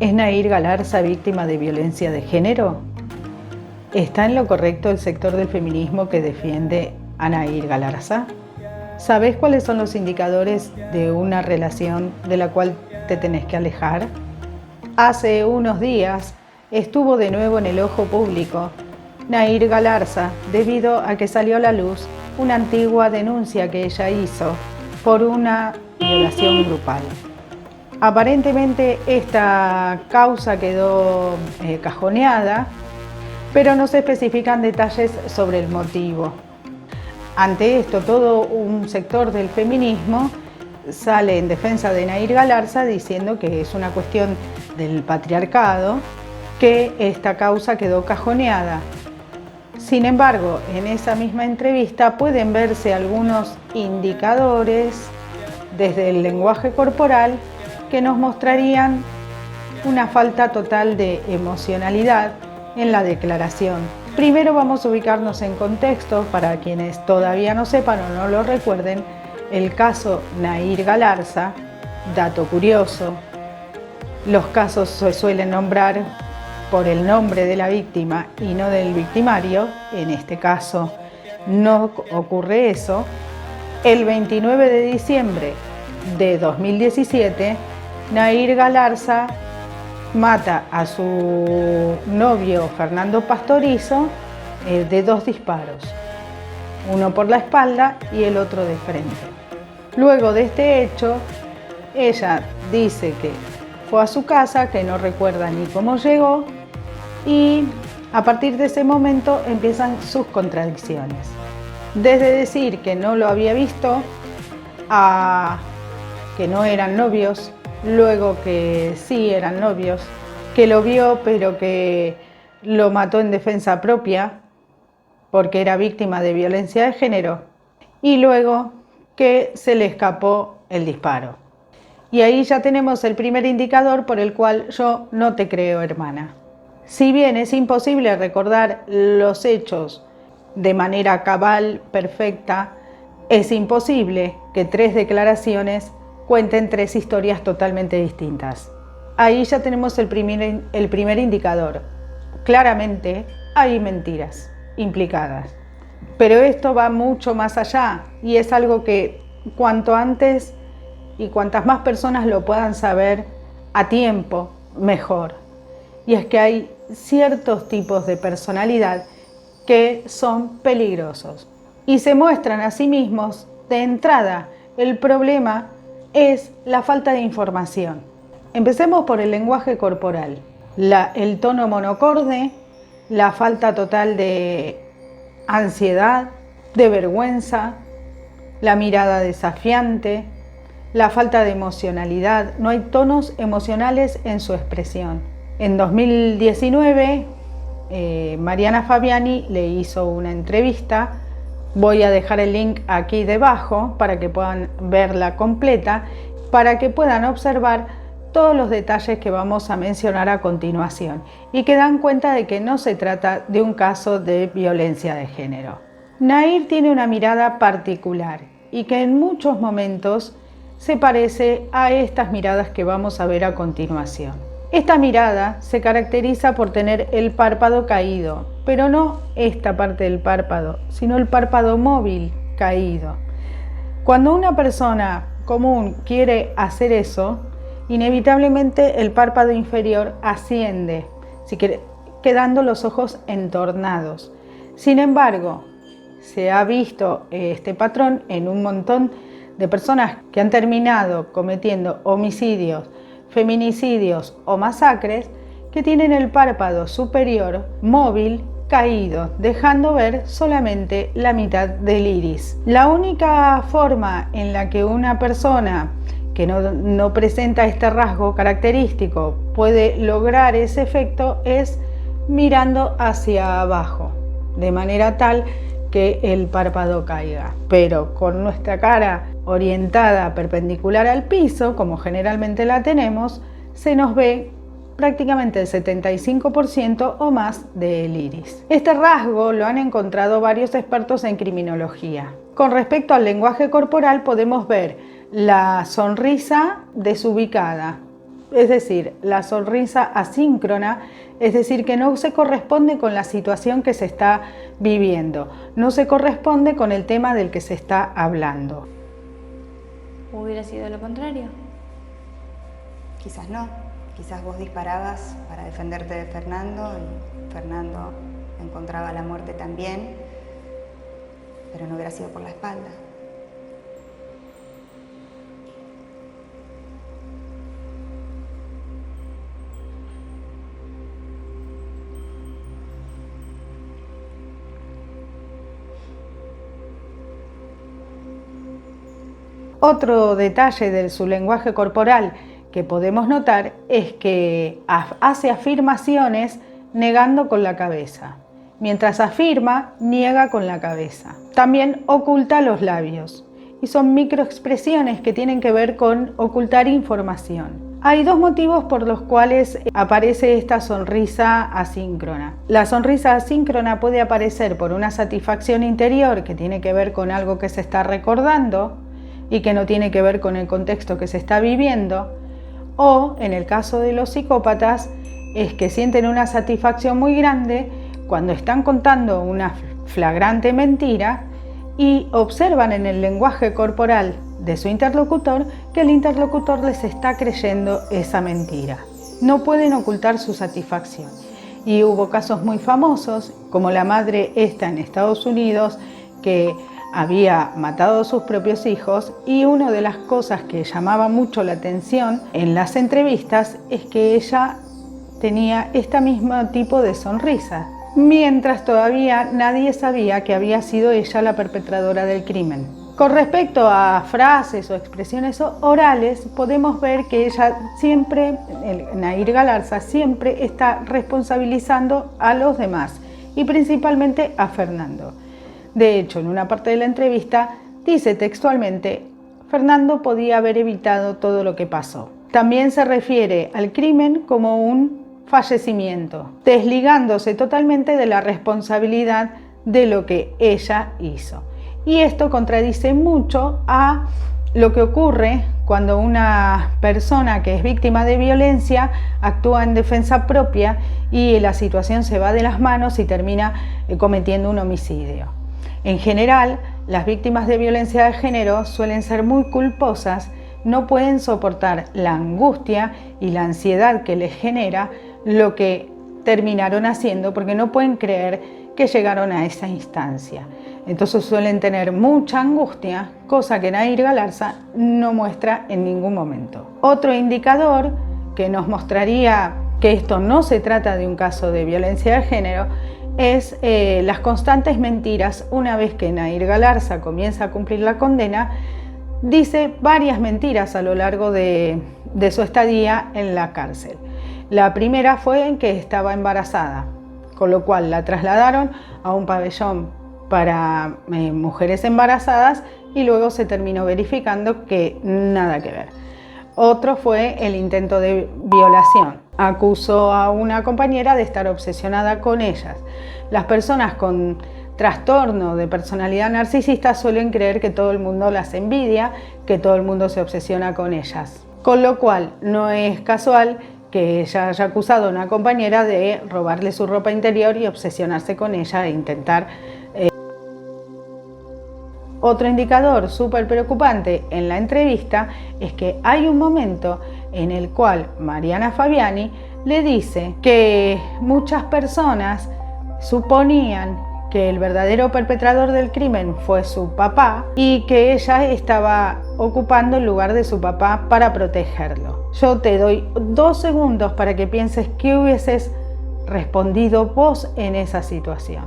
¿Es Nahir Galarza víctima de violencia de género? ¿Está en lo correcto el sector del feminismo que defiende a Nahir Galarza? ¿Sabés cuáles son los indicadores de una relación de la cual te tenés que alejar? Hace unos días estuvo de nuevo en el ojo público Nahir Galarza debido a que salió a la luz una antigua denuncia que ella hizo por una violación grupal. Aparentemente esta causa quedó cajoneada, pero no se especifican detalles sobre el motivo. Ante esto, todo un sector del feminismo sale en defensa de Nahir Galarza diciendo que es una cuestión del patriarcado, que esta causa quedó cajoneada. Sin embargo, en esa misma entrevista pueden verse algunos indicadores desde el lenguaje corporal que nos mostrarían una falta total de emocionalidad en la declaración. Primero vamos a ubicarnos en contexto para quienes todavía no sepan o no lo recuerden. El caso Nahir Galarza, dato curioso, los casos se suelen nombrar por el nombre de la víctima y no del victimario. En este caso no ocurre eso. El 29 de diciembre de 2017, Nahir Galarza mata a su novio Fernando Pastorizo de 2 disparos, uno por la espalda y el otro de frente. Luego de este hecho, ella dice que fue a su casa, que no recuerda ni cómo llegó, y a partir de ese momento empiezan sus contradicciones. Desde decir que no lo había visto a que no eran novios, luego que sí eran novios, que lo vio pero que lo mató en defensa propia porque era víctima de violencia de género, y luego que se le escapó el disparo. Y ahí ya tenemos el primer indicador por el cual yo no te creo, hermana. Si bien es imposible recordar los hechos de manera cabal, perfecta, es imposible que 3 declaraciones cuenten 3 historias totalmente distintas. Ahí ya tenemos el primer indicador. Claramente hay mentiras implicadas. Pero esto va mucho más allá y es algo que cuanto antes y cuantas más personas lo puedan saber a tiempo, mejor. Y es que hay ciertos tipos de personalidad que son peligrosos y se muestran a sí mismos de entrada. El problema es la falta de información. Empecemos por el lenguaje corporal, el tono monocorde, la falta total de ansiedad, de vergüenza, la mirada desafiante, la falta de emocionalidad. No hay tonos emocionales en su expresión. En 2019, Mariana Fabiani le hizo una entrevista. Voy a dejar el link aquí debajo para que puedan verla completa, para que puedan observar todos los detalles que vamos a mencionar a continuación y que dan cuenta de que no se trata de un caso de violencia de género. Nahir tiene una mirada particular y que en muchos momentos se parece a estas miradas que vamos a ver a continuación. Esta mirada se caracteriza por tener el párpado caído, pero no esta parte del párpado, sino el párpado móvil caído. Cuando una persona común quiere hacer eso, inevitablemente el párpado inferior asciende, quedando los ojos entornados. Sin embargo, se ha visto este patrón en un montón de personas que han terminado cometiendo homicidios, feminicidios o masacres, que tienen el párpado superior móvil caído, dejando ver solamente la mitad del iris. La única forma en la que una persona que no presenta este rasgo característico puede lograr ese efecto es mirando hacia abajo, de manera tal que el párpado caiga. Pero con nuestra cara orientada perpendicular al piso, como generalmente la tenemos, se nos ve prácticamente el 75% o más del iris. Este rasgo lo han encontrado varios expertos en criminología. Con respecto al lenguaje corporal podemos ver la sonrisa desubicada, es decir, la sonrisa asíncrona, es decir, que no se corresponde con la situación que se está viviendo, no se corresponde con el tema del que se está hablando. ¿Hubiera sido lo contrario? Quizás no, quizás vos disparabas para defenderte de Fernando y Fernando encontraba la muerte también, pero no hubiera sido por la espalda. Otro detalle de su lenguaje corporal que podemos notar es que hace afirmaciones negando con la cabeza. Mientras afirma, niega con la cabeza. También oculta los labios y son microexpresiones que tienen que ver con ocultar información. Hay dos motivos por los cuales aparece esta sonrisa asíncrona. La sonrisa asíncrona puede aparecer por una satisfacción interior que tiene que ver con algo que se está recordando y que no tiene que ver con el contexto que se está viviendo, o en el caso de los psicópatas es que sienten una satisfacción muy grande cuando están contando una flagrante mentira y observan en el lenguaje corporal de su interlocutor que el interlocutor les está creyendo esa mentira. No pueden ocultar su satisfacción. Y hubo casos muy famosos, como la madre esta en Estados Unidos, que había matado a sus propios hijos, y una de las cosas que llamaba mucho la atención en las entrevistas es que ella tenía este mismo tipo de sonrisa, mientras todavía nadie sabía que había sido ella la perpetradora del crimen. Con respecto a frases o expresiones orales, podemos ver que ella siempre, Nahir Galarza, siempre está responsabilizando a los demás y principalmente a Fernando. De hecho, en una parte de la entrevista dice textualmente: Fernando podía haber evitado todo lo que pasó. También se refiere al crimen como un fallecimiento, desligándose totalmente de la responsabilidad de lo que ella hizo. Y esto contradice mucho a lo que ocurre cuando una persona que es víctima de violencia actúa en defensa propia y la situación se va de las manos y termina cometiendo un homicidio. En general, las víctimas de violencia de género suelen ser muy culposas, no pueden soportar la angustia y la ansiedad que les genera lo que terminaron haciendo, porque no pueden creer que llegaron a esa instancia. Entonces suelen tener mucha angustia, cosa que Nahir Galarza no muestra en ningún momento. Otro indicador que nos mostraría que esto no se trata de un caso de violencia de género es las constantes mentiras. Una vez que Nahir Galarza comienza a cumplir la condena, dice varias mentiras a lo largo de su estadía en la cárcel. La primera fue en que estaba embarazada, con lo cual la trasladaron a un pabellón para mujeres embarazadas y luego se terminó verificando que nada que ver. Otro fue el intento de violación. Acusó a una compañera de estar obsesionada con ellas. Las personas con trastorno de personalidad narcisista suelen creer que todo el mundo las envidia, que todo el mundo se obsesiona con ellas. Con lo cual no es casual que ella haya acusado a una compañera de robarle su ropa interior y obsesionarse con ella e intentar... Otro indicador súper preocupante en la entrevista es que hay un momento en el cual Mariana Fabiani le dice que muchas personas suponían que el verdadero perpetrador del crimen fue su papá y que ella estaba ocupando el lugar de su papá para protegerlo. Yo te doy 2 segundos para que pienses qué hubieses respondido vos en esa situación.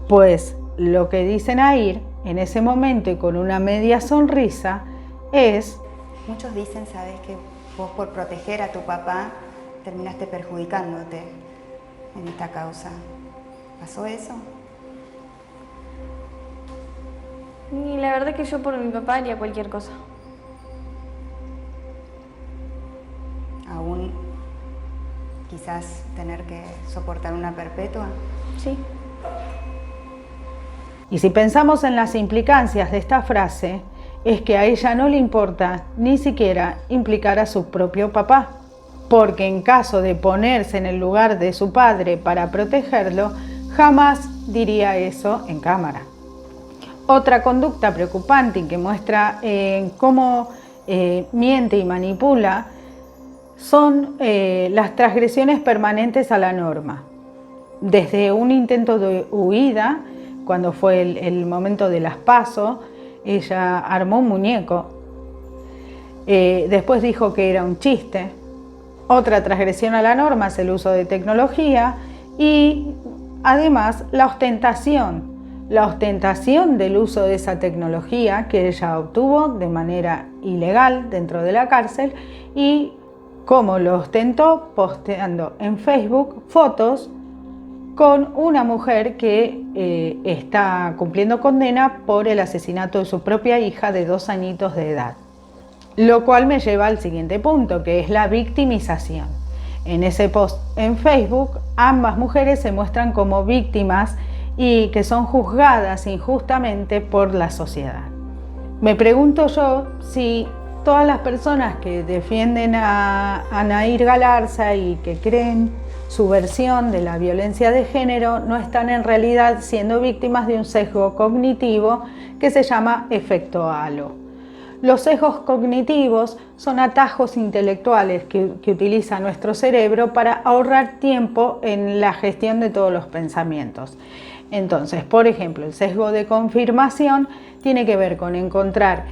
Pues lo que dice Nahir en ese momento y con una media sonrisa es: muchos dicen, sabes, que vos por proteger a tu papá terminaste perjudicándote en esta causa. ¿Pasó eso? Y la verdad que yo por mi papá haría cualquier cosa. ¿Aún quizás tener que soportar una perpetua? Sí. Y si pensamos en las implicancias de esta frase, es que a ella no le importa ni siquiera implicar a su propio papá, porque en caso de ponerse en el lugar de su padre para protegerlo, jamás diría eso en cámara. Otra conducta preocupante y que muestra cómo miente y manipula son las transgresiones permanentes a la norma. Desde un intento de huida, cuando fue el momento de las PASO, ella armó un muñeco. Después dijo que era un chiste. Otra transgresión a la norma es el uso de tecnología y además la ostentación del uso de esa tecnología que ella obtuvo de manera ilegal dentro de la cárcel y cómo lo ostentó posteando en Facebook fotos con una mujer que está cumpliendo condena por el asesinato de su propia hija de 2 añitos de edad. Lo cual me lleva al siguiente punto, que es la victimización. En ese post en Facebook, ambas mujeres se muestran como víctimas y que son juzgadas injustamente por la sociedad. Me pregunto yo si todas las personas que defienden a Nair Galarza y que creen su versión de la violencia de género no están en realidad siendo víctimas de un sesgo cognitivo que se llama efecto halo. Los sesgos cognitivos son atajos intelectuales que utiliza nuestro cerebro para ahorrar tiempo en la gestión de todos los pensamientos. Entonces, por ejemplo, el sesgo de confirmación tiene que ver con encontrar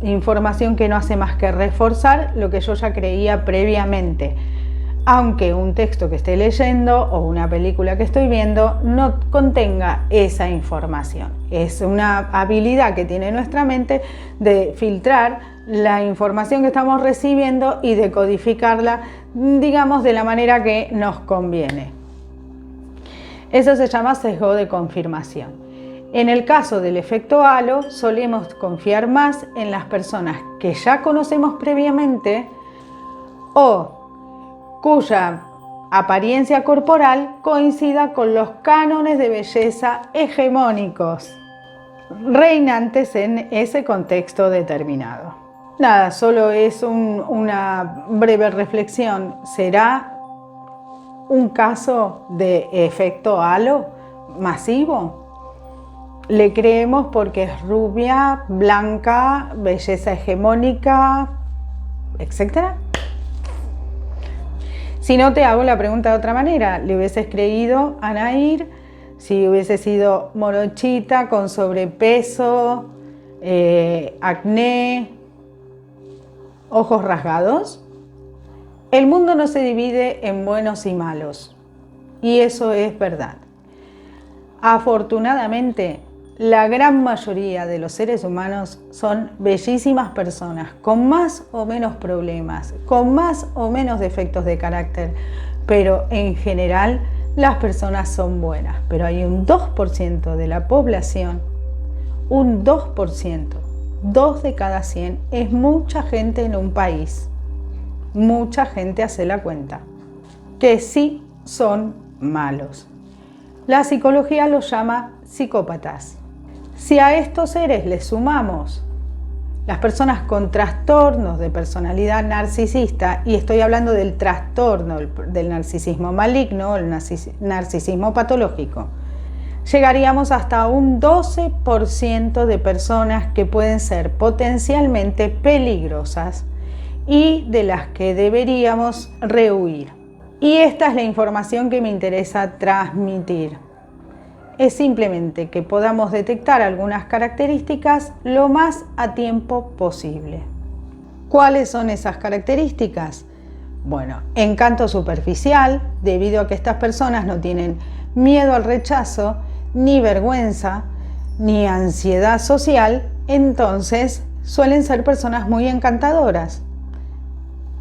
información que no hace más que reforzar lo que yo ya creía previamente, aunque un texto que esté leyendo o una película que estoy viendo no contenga esa información. Es una habilidad que tiene nuestra mente de filtrar la información que estamos recibiendo y de codificarla, digamos, de la manera que nos conviene. Eso se llama sesgo de confirmación. En el caso del efecto halo, solemos confiar más en las personas que ya conocemos previamente o cuya apariencia corporal coincida con los cánones de belleza hegemónicos reinantes en ese contexto determinado. Nada, solo es una breve reflexión. ¿Será un caso de efecto halo masivo? ¿Le creemos porque es rubia, blanca, belleza hegemónica, etcétera? Si no, te hago la pregunta de otra manera. ¿Le hubieses creído a Nair si hubiese sido morochita, con sobrepeso, acné, ojos rasgados? El mundo no se divide en buenos y malos, y eso es verdad. Afortunadamente, la gran mayoría de los seres humanos son bellísimas personas, con más o menos problemas, con más o menos defectos de carácter, pero en general las personas son buenas. Pero hay un 2% de la población, un 2%, 2 de cada 100, es mucha gente en un país. Mucha gente hace la cuenta, que sí son malos. La psicología los llama psicópatas. Si a estos seres les sumamos las personas con trastornos de personalidad narcisista, y estoy hablando del trastorno del narcisismo maligno, el narcisismo patológico, llegaríamos hasta un 12% de personas que pueden ser potencialmente peligrosas y de las que deberíamos rehuir. Y esta es la información que me interesa transmitir. Es simplemente que podamos detectar algunas características lo más a tiempo posible. ¿Cuáles son esas características? Bueno, encanto superficial, debido a que estas personas no tienen miedo al rechazo, ni vergüenza, ni ansiedad social, entonces suelen ser personas muy encantadoras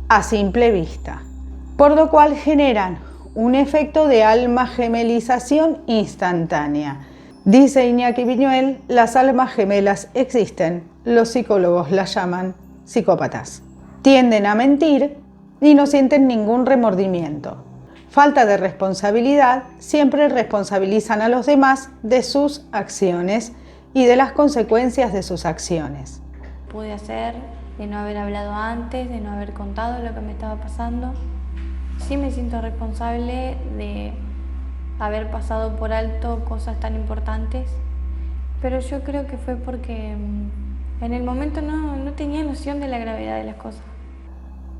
a simple vista, por lo cual generan un efecto de alma gemelización instantánea. Dice Iñaki Viñuel, las almas gemelas existen, los psicólogos las llaman psicópatas. Tienden a mentir y no sienten ningún remordimiento. Falta de responsabilidad, siempre responsabilizan a los demás de sus acciones y de las consecuencias de sus acciones. pude hacer, de no haber hablado antes, de no haber contado lo que me estaba pasando. Sí me siento responsable de haber pasado por alto cosas tan importantes, pero yo creo que fue porque en el momento no tenía noción de la gravedad de las cosas.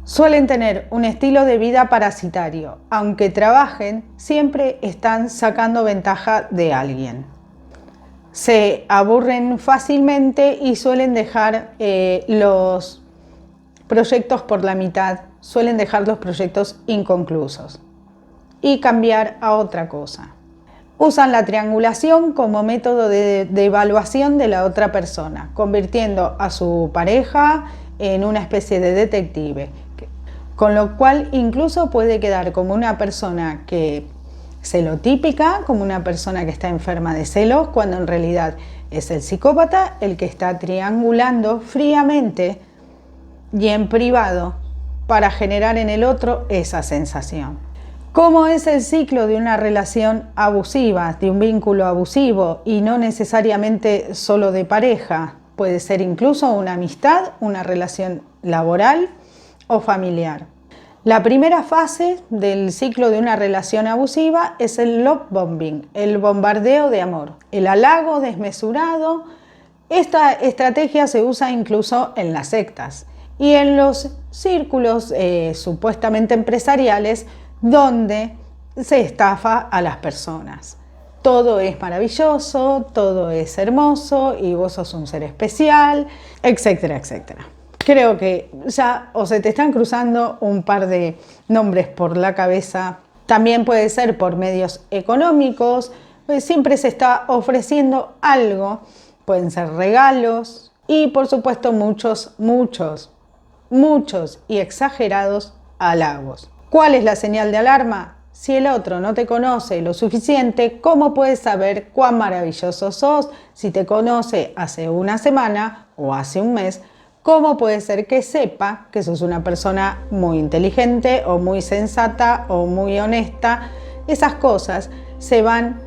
Suelen tener un estilo de vida parasitario. Aunque trabajen, siempre están sacando ventaja de alguien. Se aburren fácilmente y suelen dejar los proyectos por la mitad, suelen dejar los proyectos inconclusos y cambiar a otra cosa. Usan la triangulación como método de evaluación de la otra persona, convirtiendo a su pareja en una especie de detective, con lo cual incluso puede quedar como una persona que celotípica, como una persona que está enferma de celos, cuando en realidad es el psicópata el que está triangulando fríamente y en privado para generar en el otro esa sensación. ¿Cómo es el ciclo de una relación abusiva, de un vínculo abusivo y no necesariamente solo de pareja? Puede ser incluso una amistad, una relación laboral o familiar. La primera fase del ciclo de una relación abusiva es el love bombing, el bombardeo de amor, el halago desmesurado. Esta estrategia se usa incluso en las sectas y en los círculos supuestamente empresariales donde se estafa a las personas. Todo es maravilloso, todo es hermoso y vos sos un ser especial, etcétera, etcétera. Creo que ya o se te están cruzando un par de nombres por la cabeza. También puede ser por medios económicos, pues siempre se está ofreciendo algo. Pueden ser regalos y por supuesto muchos y exagerados halagos. ¿Cuál es la señal de alarma? Si el otro no te conoce lo suficiente, ¿cómo puedes saber cuán maravilloso sos? Si te conoce hace una semana o hace un mes, ¿cómo puede ser que sepa que sos una persona muy inteligente o muy sensata o muy honesta? Esas cosas se van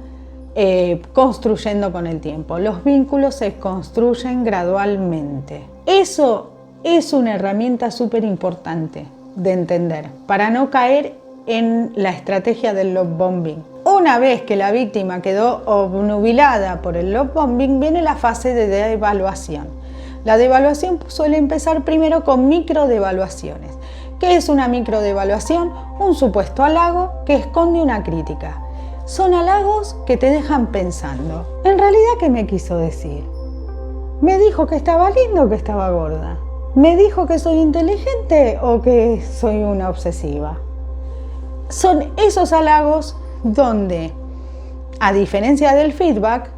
construyendo con el tiempo. Los vínculos se construyen gradualmente. Eso es una herramienta súper importante de entender para no caer en la estrategia del love bombing. Una vez que la víctima quedó obnubilada por el love bombing, viene la fase de devaluación. La devaluación suele empezar primero con microdevaluaciones. ¿Qué es una microdevaluación? Un supuesto halago que esconde una crítica. Son halagos que te dejan pensando. ¿En realidad qué me quiso decir? ¿Me dijo que estaba lindo o que estaba gorda? ¿Me dijo que soy inteligente o que soy una obsesiva? Son esos halagos donde, a diferencia del feedback,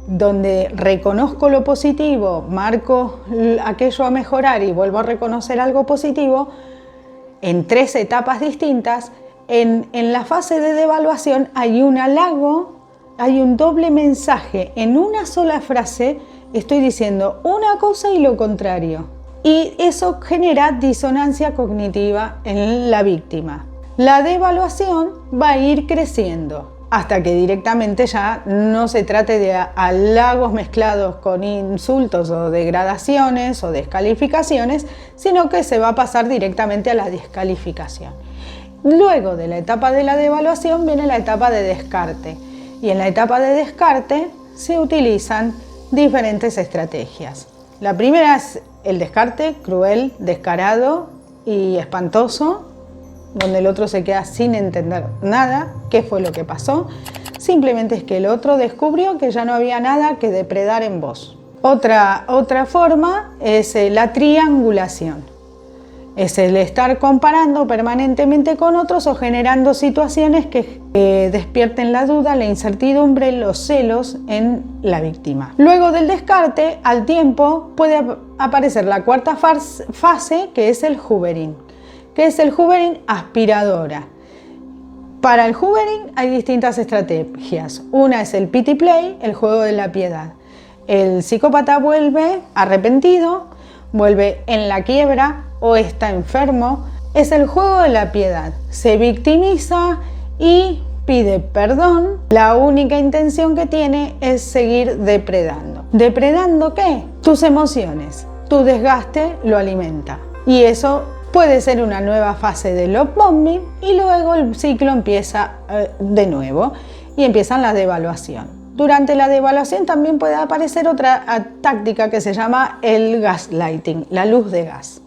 donde reconozco lo positivo, marco aquello a mejorar y vuelvo a reconocer algo positivo, en 3 etapas distintas, en la fase de devaluación hay un halago, hay un doble mensaje. En una sola frase estoy diciendo una cosa y lo contrario. Y eso genera disonancia cognitiva en la víctima. La devaluación va a ir creciendo hasta que directamente ya no se trate de halagos mezclados con insultos o degradaciones o descalificaciones, sino que se va a pasar directamente a la descalificación. Luego de la etapa de la devaluación viene la etapa de descarte, y en la etapa de descarte se utilizan diferentes estrategias. La primera es el descarte cruel, descarado y espantoso, donde el otro se queda sin entender nada, qué fue lo que pasó. Simplemente es que el otro descubrió que ya no había nada que depredar en vos. Otra forma es la triangulación. Es el estar comparando permanentemente con otros o generando situaciones que despierten la duda, la incertidumbre, los celos en la víctima. Luego del descarte, al tiempo, puede aparecer la cuarta fase, que es el hoovering. ¿Qué es el hoovering? Aspiradora. Para el hoovering hay distintas estrategias. Una es el pity play, el juego de la piedad. El psicópata vuelve arrepentido, vuelve en la quiebra o está enfermo. Es el juego de la piedad. Se victimiza y pide perdón. La única intención que tiene es seguir depredando. ¿Depredando qué? Tus emociones. tu desgaste lo alimenta. Y eso puede ser una nueva fase de love bombing y luego el ciclo empieza de nuevo y empiezan la devaluación. Durante la devaluación también puede aparecer otra táctica que se llama el gaslighting, la luz de gas.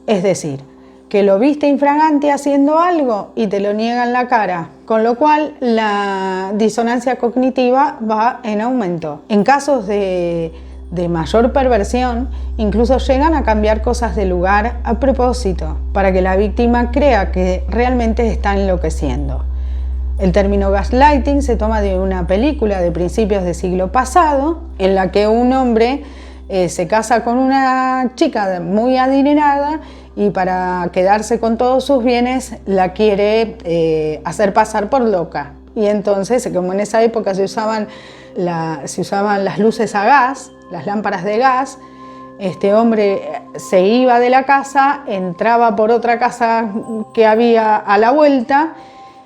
Es decir, que lo viste infragante haciendo algo y te lo niega en la cara, con lo cual la disonancia cognitiva va en aumento. En casos de mayor perversión, incluso llegan a cambiar cosas de lugar a propósito, para que la víctima crea que realmente está enloqueciendo. El término gaslighting se toma de una película de principios del siglo pasado, en la que un hombre se casa con una chica muy adinerada y para quedarse con todos sus bienes la quiere hacer pasar por loca. Y entonces, como en esa época se usaban las luces a gas, las lámparas de gas, este hombre se iba de la casa, entraba por otra casa que había a la vuelta,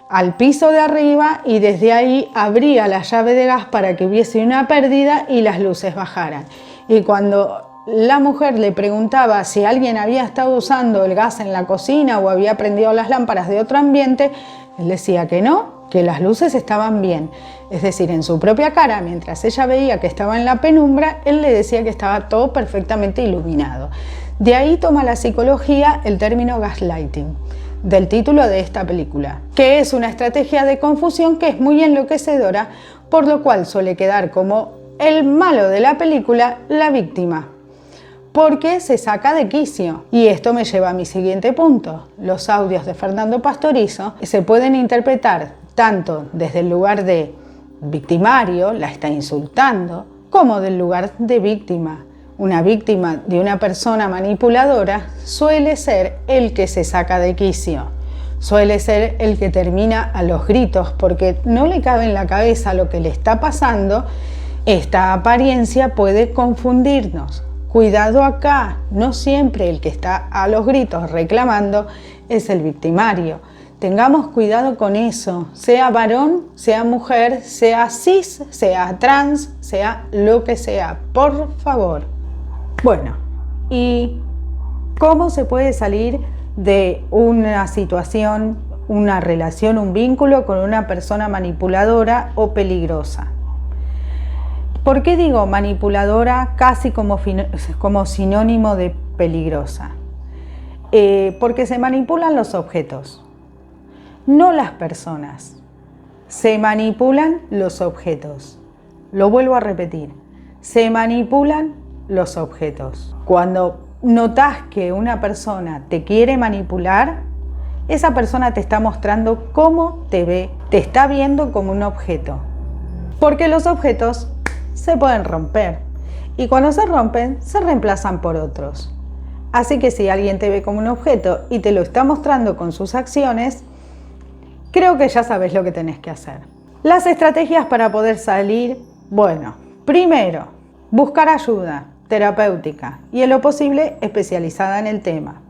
al piso de arriba, y desde ahí abría la llave de gas para que hubiese una pérdida y las luces bajaran. Y cuando la mujer le preguntaba si alguien había estado usando el gas en la cocina o había prendido las lámparas de otro ambiente, él decía que no, que las luces estaban bien. Es decir, en su propia cara, mientras ella veía que estaba en la penumbra, él le decía que estaba todo perfectamente iluminado. De ahí toma la psicología el término gaslighting, del título de esta película, que es una estrategia de confusión que es muy enloquecedora, por lo cual suele quedar como el malo de la película la víctima, porque se saca de quicio. Y esto me lleva a mi siguiente punto. Los audios de Fernando Pastorizo se pueden interpretar tanto desde el lugar de victimario, la está insultando, como del lugar de víctima. Una víctima de una persona manipuladora suele ser el que se saca de quicio, suele ser el que termina a los gritos porque no le cabe en la cabeza lo que le está pasando. Esta apariencia puede confundirnos. Cuidado acá, no siempre el que está a los gritos reclamando es el victimario. Tengamos cuidado con eso, sea varón, sea mujer, sea cis, sea trans, sea lo que sea, por favor. Bueno, ¿y cómo se puede salir de una situación, una relación, un vínculo con una persona manipuladora o peligrosa? ¿Por qué digo manipuladora casi como sinónimo de peligrosa? Porque se manipulan los objetos, no las personas. Se manipulan los objetos. Lo vuelvo a repetir, se manipulan los objetos. Cuando notas que una persona te quiere manipular, esa persona te está mostrando cómo te ve, te está viendo como un objeto. Porque los objetos se pueden romper y cuando se rompen se reemplazan por otros. Así que si alguien te ve como un objeto y te lo está mostrando con sus acciones, creo que ya sabes lo que tenés que hacer. Las estrategias para poder salir, bueno, primero, buscar ayuda terapéutica y en lo posible especializada en el tema.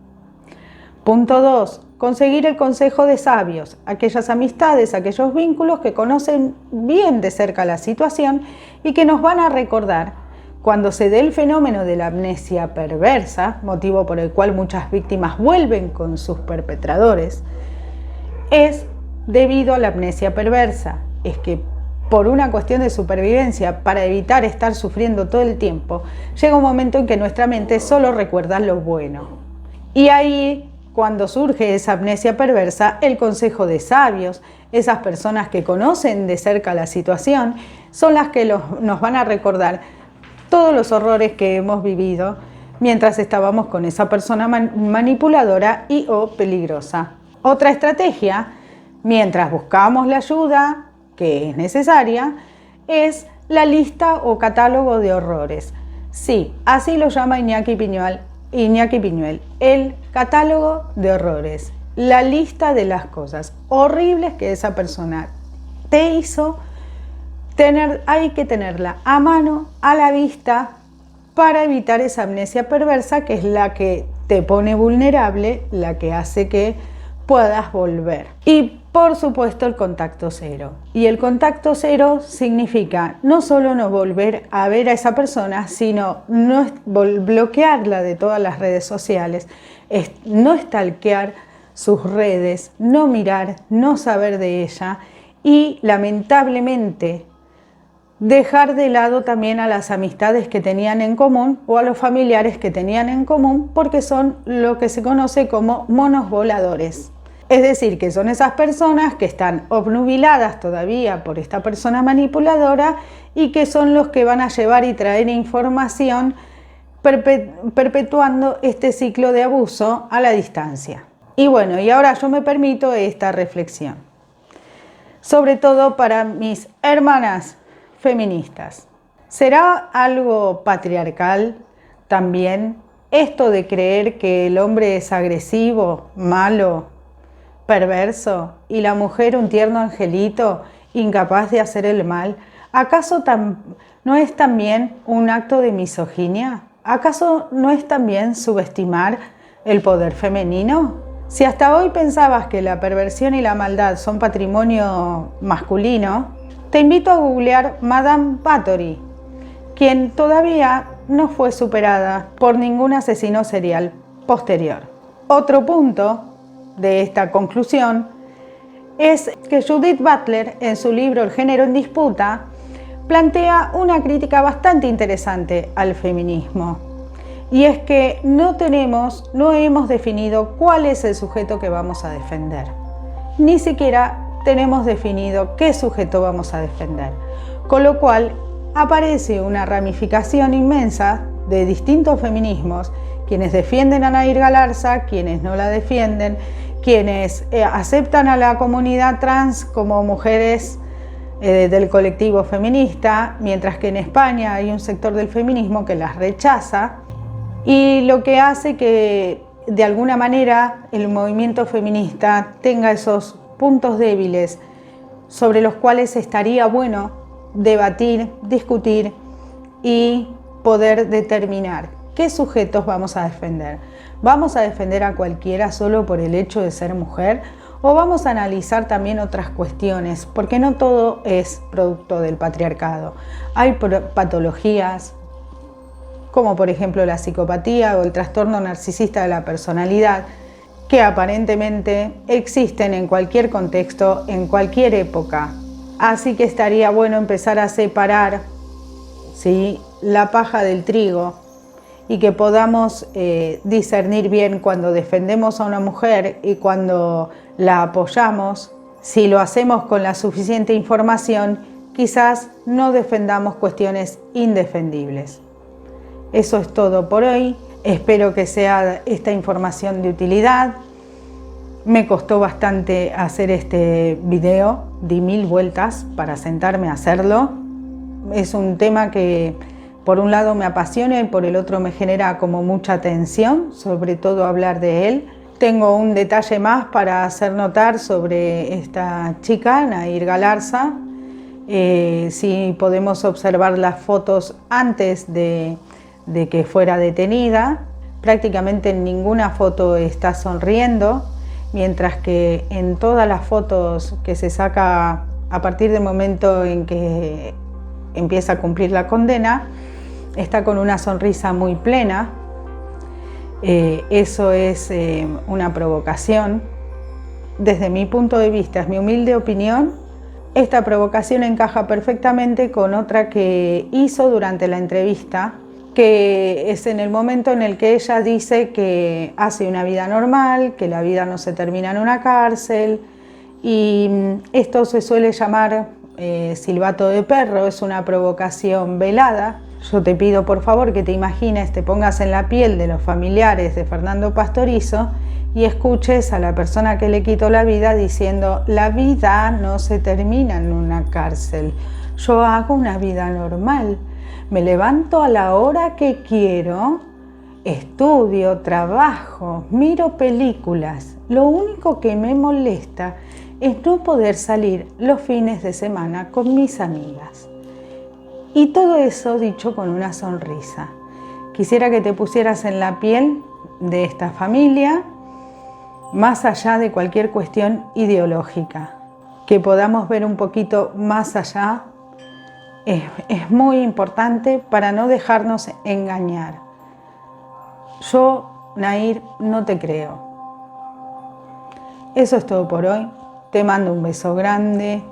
Punto 2. Conseguir el consejo de sabios, aquellas amistades, aquellos vínculos que conocen bien de cerca la situación y que nos van a recordar cuando se dé el fenómeno de la amnesia perversa, motivo por el cual muchas víctimas vuelven con sus perpetradores, es debido a la amnesia perversa. Es que por una cuestión de supervivencia, para evitar estar sufriendo todo el tiempo, llega un momento en que nuestra mente solo recuerda lo bueno. Y ahí, cuando surge esa amnesia perversa, el consejo de sabios, esas personas que conocen de cerca la situación, son las que nos van a recordar todos los horrores que hemos vivido mientras estábamos con esa persona manipuladora y o peligrosa. Otra estrategia, mientras buscamos la ayuda que es necesaria, es la lista o catálogo de horrores. Sí, así lo llama Iñaki Piñuel, el catálogo de horrores, la lista de las cosas horribles que esa persona te hizo. Hay que tenerla a mano, a la vista, para evitar esa amnesia perversa, que es la que te pone vulnerable, la que hace que puedas volver. Y Por supuesto, el contacto cero. Y el contacto cero significa no solo no volver a ver a esa persona, sino no bloquearla de todas las redes sociales, no stalkear sus redes, no mirar, no saber de ella y lamentablemente dejar de lado también a las amistades que tenían en común o a los familiares que tenían en común, porque son lo que se conoce como monos voladores. Es decir, que son esas personas que están obnubiladas todavía por esta persona manipuladora y que son los que van a llevar y traer información perpetuando este ciclo de abuso a la distancia. Y bueno, y ahora yo me permito esta reflexión, sobre todo para mis hermanas feministas. ¿Será algo patriarcal también esto de creer que el hombre es agresivo, malo, perverso y la mujer un tierno angelito, incapaz de hacer el mal? ¿Acaso no es también un acto de misoginia? ¿Acaso no es también subestimar el poder femenino? Si hasta hoy pensabas que la perversión y la maldad son patrimonio masculino, te invito a googlear Madame Bathory, quien todavía no fue superada por ningún asesino serial posterior. Otro punto de esta conclusión es que Judith Butler, en su libro El género en disputa, plantea una crítica bastante interesante al feminismo. Y es que no hemos definido cuál es el sujeto que vamos a defender. Ni siquiera tenemos definido qué sujeto vamos a defender. Con lo cual aparece una ramificación inmensa de distintos feminismos, quienes defienden a Nair Galarza, quienes no la defienden, quienes aceptan a la comunidad trans como mujeres del colectivo feminista, mientras que en España hay un sector del feminismo que las rechaza, y lo que hace que de alguna manera el movimiento feminista tenga esos puntos débiles sobre los cuales estaría bueno debatir, discutir y poder determinar qué sujetos vamos a defender. ¿Vamos a defender a cualquiera solo por el hecho de ser mujer? ¿O vamos a analizar también otras cuestiones? Porque no todo es producto del patriarcado. Hay patologías, como por ejemplo la psicopatía o el trastorno narcisista de la personalidad, que aparentemente existen en cualquier contexto, en cualquier época. Así que estaría bueno empezar a separar, ¿sí?, la paja del trigo, y que podamos discernir bien cuando defendemos a una mujer y cuando la apoyamos. Si lo hacemos con la suficiente información, quizás no defendamos cuestiones indefendibles. Eso es todo por hoy. Espero que sea esta información de utilidad. Me costó bastante hacer este video, di 1000 vueltas para sentarme a hacerlo. Es un tema que por un lado me apasiona y por el otro me genera como mucha tensión, sobre todo hablar de él. Tengo un detalle más para hacer notar sobre esta chica, Nair Galarza. Si podemos observar las fotos antes de que fuera detenida, prácticamente en ninguna foto está sonriendo, mientras que en todas las fotos que se saca a partir del momento en que empieza a cumplir la condena, está con una sonrisa muy plena. Eso es una provocación. Desde mi punto de vista, es mi humilde opinión, esta provocación encaja perfectamente con otra que hizo durante la entrevista, que es en el momento en el que ella dice que hace una vida normal, que la vida no se termina en una cárcel, y esto se suele llamar silbato de perro, es una provocación velada. Yo te pido por favor que te imagines, te pongas en la piel de los familiares de Fernando Pastorizo y escuches a la persona que le quitó la vida diciendo: la vida no se termina en una cárcel, yo hago una vida normal, me levanto a la hora que quiero, estudio, trabajo, miro películas, lo único que me molesta es no poder salir los fines de semana con mis amigas. Y todo eso dicho con una sonrisa. Quisiera que te pusieras en la piel de esta familia más allá de cualquier cuestión ideológica, que podamos ver un poquito más allá. Es muy importante para no dejarnos engañar. Yo, Nair, no te creo. Eso es todo por hoy. Te mando un beso grande.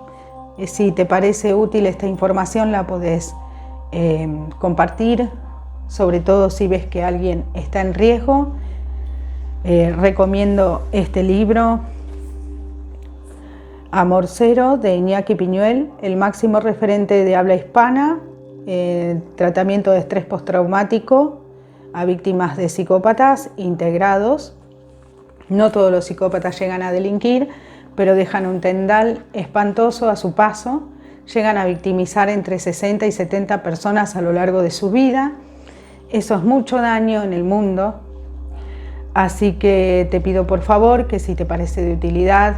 Si te parece útil esta información, la podés compartir, sobre todo si ves que alguien está en riesgo. Recomiendo este libro, Amor Cero, de Iñaki Piñuel, el máximo referente de habla hispana, tratamiento de estrés postraumático a víctimas de psicópatas integrados. No todos los psicópatas llegan a delinquir, pero dejan un tendal espantoso a su paso. Llegan a victimizar entre 60 y 70 personas a lo largo de su vida. Eso es mucho daño en el mundo. Así que te pido por favor que si te parece de utilidad,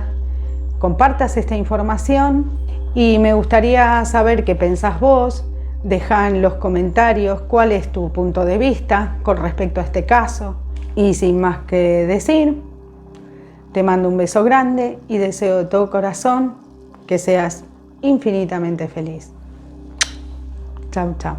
compartas esta información, y me gustaría saber qué pensás vos. Deja en los comentarios cuál es tu punto de vista con respecto a este caso. Y sin más que decir, te mando un beso grande y deseo de todo corazón que seas infinitamente feliz. Chau, chau.